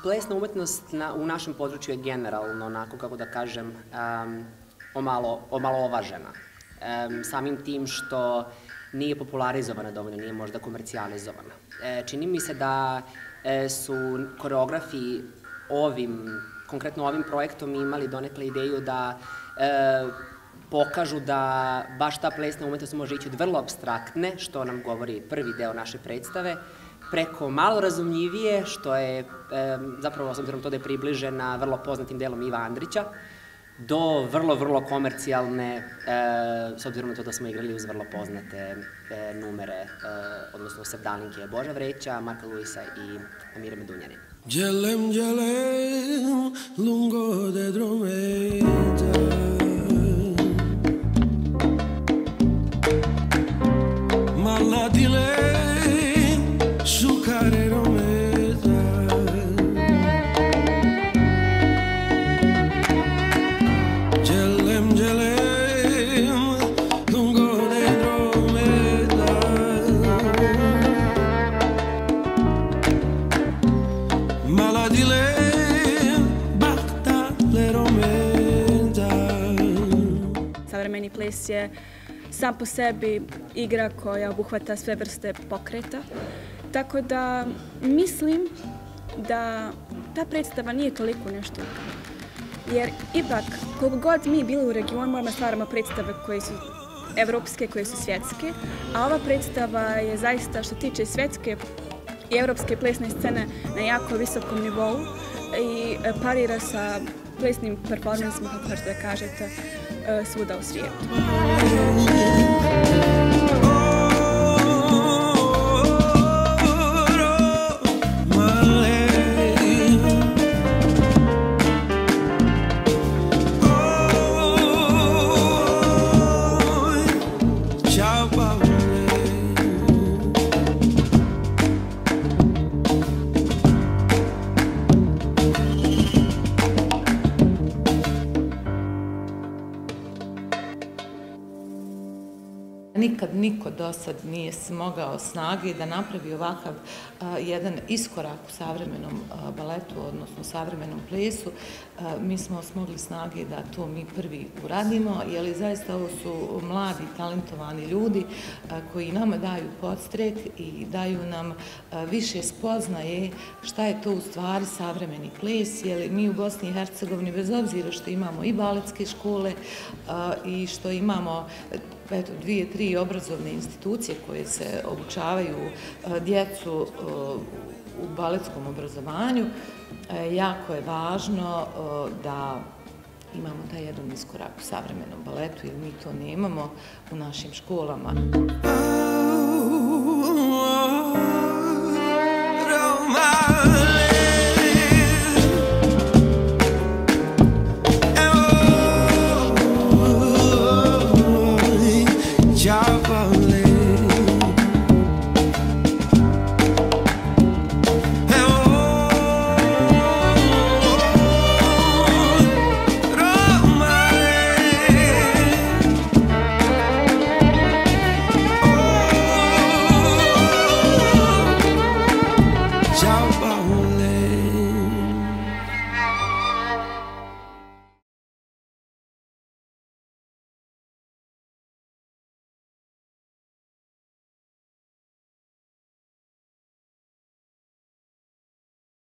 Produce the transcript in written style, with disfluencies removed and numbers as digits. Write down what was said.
Plesna umetnost u našem području je generalno, onako kako da kažem, omalovažena. Samim tim što nije popularizovana dovoljno, nije možda komercijalizovana. Čini mi se da su koreografi konkretno ovim projektom imali donekle ideju da pokažu da baš ta plesna umetnost može ići od vrlo apstraktne, što nam govori prvi deo naše predstave, preko malo razumljivije, što je zapravo s obzirom to da je približena vrlo poznatim delom Iva Andrića, do vrlo komercijalne, s obzirom na to da smo igrali uz vrlo poznate numere, odnosno sevdalinke Boža Vreća, Marka Luisa i Amire Medunjanin. Gelem, lungo de Dromeda, maladile su care Romeda, gelem, lungo de Dromeda, maladile bahtale Romeda. Savremeni ples je sam po sebi igra koja obuhvata sve vrste pokreta, tako da mislim da ta predstava nije toliko nešto. Jer ipak, koliko god mi bili u regionu, moramo stvaramo predstave koje su evropske, koje su svjetske, a ova predstava je zaista što tiče svjetske i evropske plesne scene na jako visokom nivou i parira sa plesnim performansima, kako da kažete, svuda u svijetu. Nikad niko do sad nije smogao snage da napravi ovakav jedan iskorak u savremenom baletu, odnosno savremenom plesu. Mi smo smogli snage da to mi prvi uradimo, jer zaista ovo su mladi, talentovani ljudi koji nama daju podstrek i daju nam više spoznaje šta je to u stvari savremeni ples, jer mi u Bosni i Hercegovini, bez obzira što imamo i baletske škole i što imamo 2-3 obrazovne institucije koje se obučavaju djecu u baletskom obrazovanju, jako je važno da imamo taj jedan iskorak u savremenom baletu, jer mi to nemamo u našim školama.